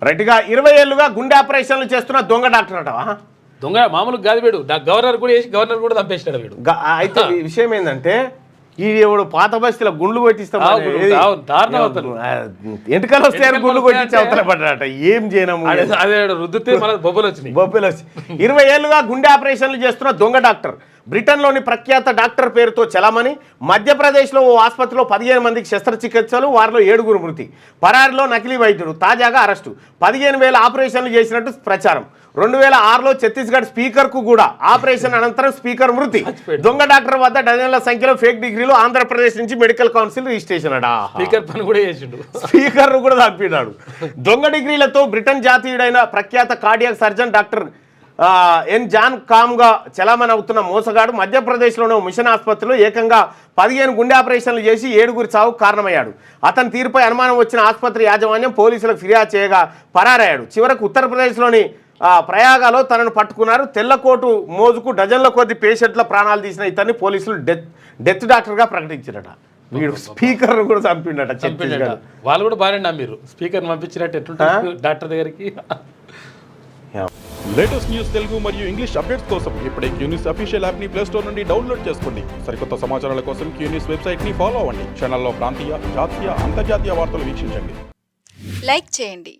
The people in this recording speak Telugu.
రైట్గా 20 ఏళ్లుగా గుండె ఆపరేషన్లు చేస్తున్న దొంగ డాక్టర్ అటవా? దొంగ మామూలు కాదు వీడు, గవర్నర్ కూడా వేసి గవర్నర్ కూడా చంపేసినాడు వీడు. అయితే విషయం ఏంటంటే ఈ ఎవడు పాత బస్తీలో గుండ్లు కొట్టిస్తాం ఎంటకలు వస్తాయని గుండ్లు కొట్టించి అవతల పడ్డాట. ఏం చేయనము, అదే రుద్దితే మన బొబ్బలు వచ్చినాయి. 20 ఏళ్లుగా గుండె ఆపరేషన్లు చేస్తున్న దొంగ డాక్టర్ బ్రిటన్లోని ప్రఖ్యాత డాక్టర్ పేరుతో చలామణి. మధ్యప్రదేశ్లో ఓ ఆసుపత్రిలో 15 మందికి శస్త్రచికిత్సలు, వారిలో 7 మృతి. పరారిలో నకిలీ వైద్యుడు తాజాగా అరెస్టు. 15,000 ఆపరేషన్లు చేసినట్టు ప్రచారం. 2006లో ఛత్తీస్గఢ్ స్పీకర్కు కూడా ఆపరేషన్ అనంతరం స్పీకర్ మృతి. దొంగ డాక్టర్ వద్ద డజన్ల సంఖ్యలో ఫేక్ డిగ్రీలు. ఆంధ్రప్రదేశ్ నుంచి మెడికల్ కౌన్సిల్ రిజిస్ట్రేషన్ అడా. స్పీకర్ పని కూడా చేసిండు, స్పీకర్ కూడా తప్పినాడు. దొంగ డిగ్రీలతో బ్రిటన్ జాతీయుడైన ప్రఖ్యాత cardiac surgeon doctor N John కామ్గా చలామణి అవుతున్న మోసగాడు మధ్యప్రదేశ్లోని మిషన్ ఆసుపత్రిలో ఏకంగా 15 గుండె ఆపరేషన్లు చేసి 7 చావుకు కారణమయ్యాడు. అతని తీరుపై అనుమానం వచ్చిన ఆసుపత్రి యాజమాన్యం పోలీసులకు ఫిర్యాదు చేయగా పరారయ్యాడు. చివరకు ఉత్తరప్రదేశ్లోని ప్రయాగలో తనను పట్టుకున్నారు. తెల్లకోటు మోజుకు డజన్ల కొద్ది పేషెంట్ల ప్రాణాలు తీసిన ఇతన్ని పోలీసులు డెత్ డాక్టర్గా ప్రకటించారట. వీడు స్పీకర్ కూడా చంపిండట. వాళ్ళు కూడా బాగానే నమ్మిరు స్పీకర్ పంపించినట్టు ఎట్లుంటారు డాక్టర్ దగ్గరికి. లేటెస్ట్ న్యూస్ తెలుగు మరియు ఇంగ్లీష్ అప్డేట్స్ కోసం ఇప్పుడే క్యూన్యూస్ అఫీషియల్ యాప్ ని ప్లే స్టోర్ నుండి డౌన్లోడ్ చేసుకోండి. సరికొత్త సమాచారాల కోసం క్యూన్యూస్ వెబ్సైట్ ని ఫాలో అవ్వండి. ఛానల్లో ప్రాంతీయ, జాతీయ, అంతర్జాతీయ వార్తలు వీక్షించండి. లైక్ చేయండి,